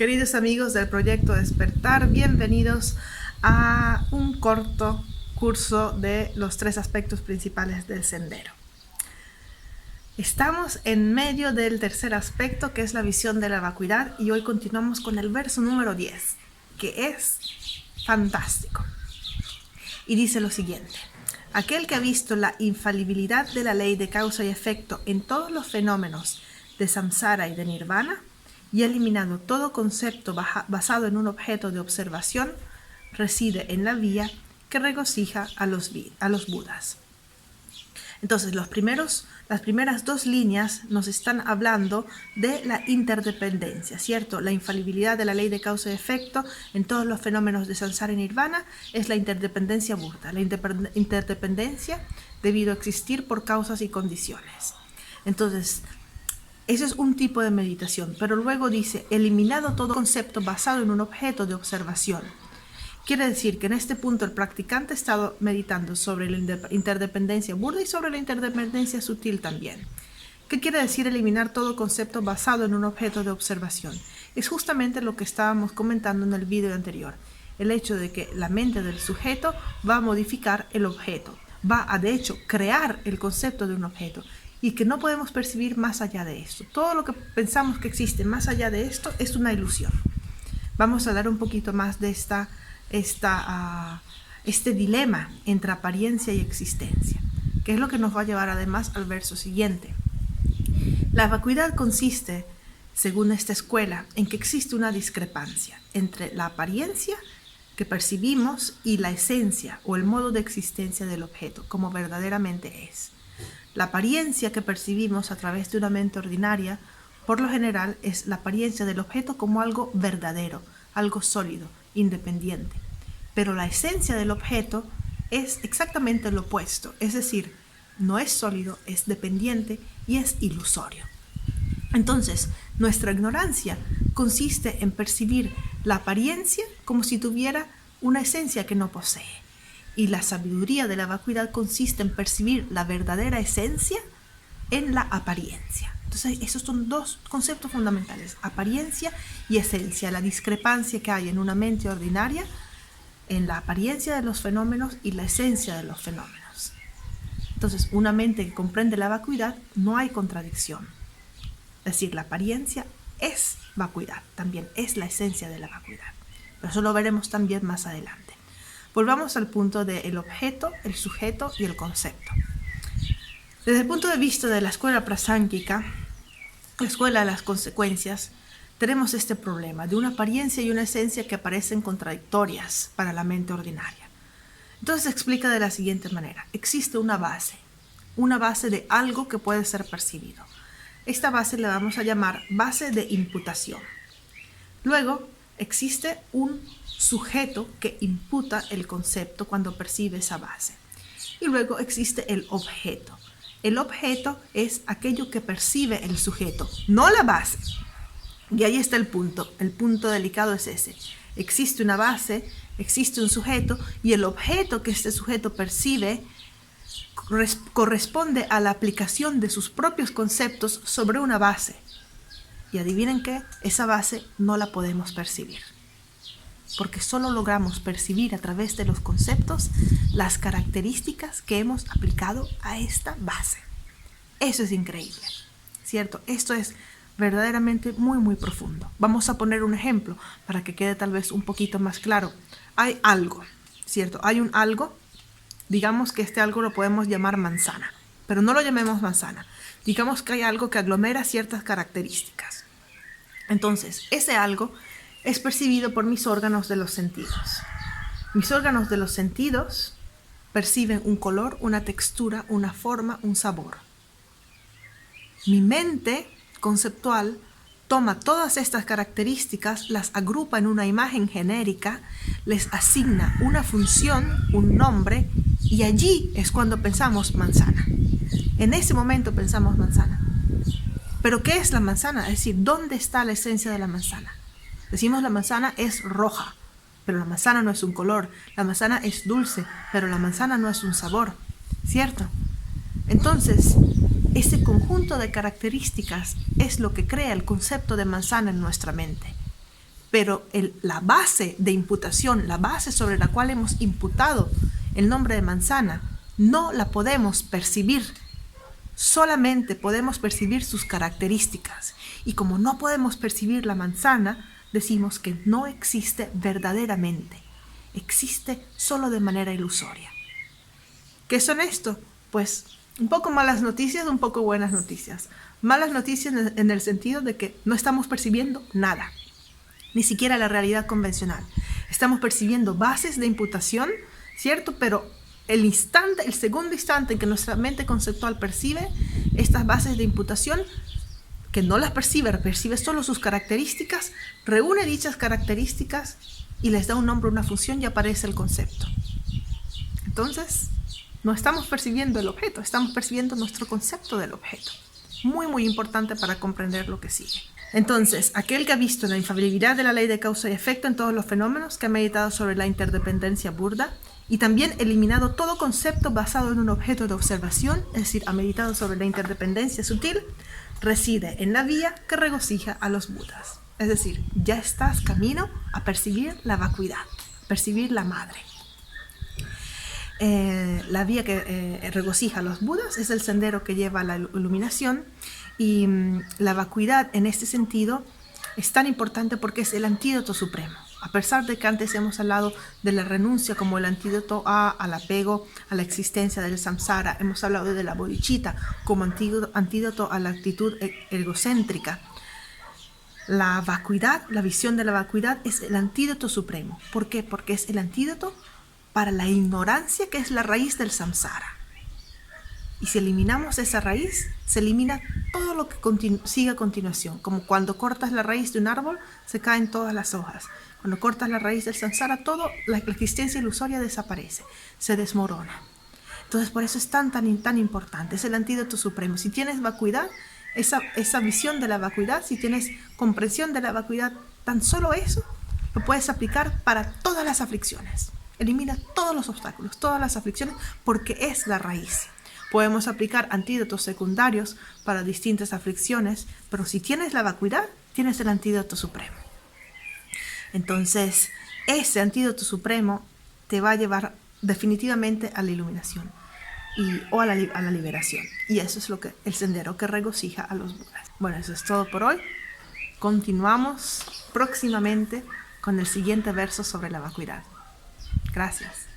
Queridos amigos del Proyecto Despertar, bienvenidos a un corto curso de los 3 aspectos principales del sendero. Estamos en medio del tercer aspecto, que es la visión de la vacuidad, y hoy continuamos con el verso número 10, que es fantástico. Y dice lo siguiente: aquel que ha visto la infalibilidad de la ley de causa y efecto en todos los fenómenos de samsara y de nirvana, y ha eliminado todo concepto basado en un objeto de observación, reside en la vía que regocija a los Budas. Entonces, las primeras 2 líneas nos están hablando de la interdependencia, ¿cierto? La infalibilidad de la ley de causa y efecto en todos los fenómenos de samsara y nirvana es la interdependencia burda, la interdependencia debido a existir por causas y condiciones. Entonces, eso es un tipo de meditación, pero luego dice, eliminado todo concepto basado en un objeto de observación. Quiere decir que en este punto el practicante ha estado meditando sobre la interdependencia burda y sobre la interdependencia sutil también. ¿Qué quiere decir eliminar todo concepto basado en un objeto de observación? Es justamente lo que estábamos comentando en el video anterior. El hecho de que la mente del sujeto va a modificar el objeto, va a de hecho crear el concepto de un objeto, y que no podemos percibir más allá de esto. Todo lo que pensamos que existe más allá de esto es una ilusión. Vamos a hablar un poquito más de este dilema entre apariencia y existencia, que es lo que nos va a llevar además al verso siguiente. La vacuidad consiste, según esta escuela, en que existe una discrepancia entre la apariencia que percibimos y la esencia o el modo de existencia del objeto, como verdaderamente es. La apariencia que percibimos a través de una mente ordinaria, por lo general, es la apariencia del objeto como algo verdadero, algo sólido, independiente. Pero la esencia del objeto es exactamente lo opuesto, es decir, no es sólido, es dependiente y es ilusorio. Entonces, nuestra ignorancia consiste en percibir la apariencia como si tuviera una esencia que no posee. Y la sabiduría de la vacuidad consiste en percibir la verdadera esencia en la apariencia. Entonces, esos son 2 conceptos fundamentales: apariencia y esencia. La discrepancia que hay en una mente ordinaria, en la apariencia de los fenómenos y la esencia de los fenómenos. Entonces, una mente que comprende la vacuidad, no hay contradicción. Es decir, la apariencia es vacuidad, también es la esencia de la vacuidad. Pero eso lo veremos también más adelante. Volvamos al punto del objeto, el sujeto y el concepto. Desde el punto de vista de la escuela prasángika, la escuela de las consecuencias, tenemos este problema de una apariencia y una esencia que parecen contradictorias para la mente ordinaria. Entonces se explica de la siguiente manera: existe una base de algo que puede ser percibido. Esta base la vamos a llamar base de imputación. Luego existe un sujeto que imputa el concepto cuando percibe esa base. Y luego existe el objeto. El objeto es aquello que percibe el sujeto, no la base. Y ahí está el punto. El punto delicado es ese. Existe una base, existe un sujeto, y el objeto que este sujeto percibe corresponde a la aplicación de sus propios conceptos sobre una base. Y adivinen qué, esa base no la podemos percibir, porque solo logramos percibir a través de los conceptos las características que hemos aplicado a esta base. Eso es increíble, ¿cierto? Esto es verdaderamente muy, muy profundo. Vamos a poner un ejemplo para que quede tal vez un poquito más claro. Hay algo, ¿cierto? Hay un algo, digamos que este algo lo podemos llamar manzana, pero no lo llamemos manzana. Digamos que hay algo que aglomera ciertas características. Entonces, ese algo es percibido por mis órganos de los sentidos. Mis órganos de los sentidos perciben un color, una textura, una forma, un sabor. Mi mente conceptual toma todas estas características, las agrupa en una imagen genérica, les asigna una función, un nombre, y allí es cuando pensamos manzana. En ese momento pensamos manzana. ¿Pero qué es la manzana? Es decir, ¿dónde está la esencia de la manzana? Decimos la manzana es roja, pero la manzana no es un color. La manzana es dulce, pero la manzana no es un sabor, ¿cierto? Entonces, ese conjunto de características es lo que crea el concepto de manzana en nuestra mente. pero la base de imputación, la base sobre la cual hemos imputado el nombre de manzana, no la podemos percibir. Solamente podemos percibir sus características. Y como no podemos percibir la manzana, decimos que no existe verdaderamente. Existe solo de manera ilusoria. ¿Qué son esto? Pues un poco malas noticias, un poco buenas noticias. Malas noticias en el sentido de que no estamos percibiendo nada, ni siquiera la realidad convencional. Estamos percibiendo bases de imputación, ¿cierto? Pero el segundo instante en que nuestra mente conceptual percibe estas bases de imputación, que no las percibe solo sus características, reúne dichas características y les da un nombre, una función y aparece el concepto. Entonces, no estamos percibiendo el objeto, estamos percibiendo nuestro concepto del objeto. Muy, muy importante para comprender lo que sigue. Entonces, aquel que ha visto la infalibilidad de la ley de causa y efecto en todos los fenómenos, que ha meditado sobre la interdependencia burda y también eliminado todo concepto basado en un objeto de observación, es decir, ha meditado sobre la interdependencia sutil, reside en la vía que regocija a los budas. Es decir, ya estás camino a percibir la vacuidad, percibir la madre. La vía que regocija a los budas es el sendero que lleva a la iluminación, y la vacuidad en este sentido es tan importante porque es el antídoto supremo. A pesar de que antes hemos hablado de la renuncia como el antídoto al apego, a la existencia del samsara, hemos hablado de la bodhicitta como antídoto a la actitud egocéntrica. La vacuidad, la visión de la vacuidad es el antídoto supremo. ¿Por qué? Porque es el antídoto para la ignorancia, que es la raíz del samsara. Y si eliminamos esa raíz, se elimina todo lo que sigue a continuación. Como cuando cortas la raíz de un árbol, se caen todas las hojas. Cuando cortas la raíz del samsara, toda la existencia ilusoria desaparece, se desmorona. Entonces, por eso es tan importante. Es el antídoto supremo. Si tienes vacuidad, esa visión de la vacuidad, si tienes comprensión de la vacuidad, tan solo eso lo puedes aplicar para todas las aflicciones. Elimina todos los obstáculos, todas las aflicciones, porque es la raíz. Podemos aplicar antídotos secundarios para distintas aflicciones, pero si tienes la vacuidad, tienes el antídoto supremo. Entonces, ese antídoto supremo te va a llevar definitivamente a la iluminación o a la liberación. Y eso es el sendero que regocija a los budas. Bueno, eso es todo por hoy. Continuamos próximamente con el siguiente verso sobre la vacuidad. Gracias.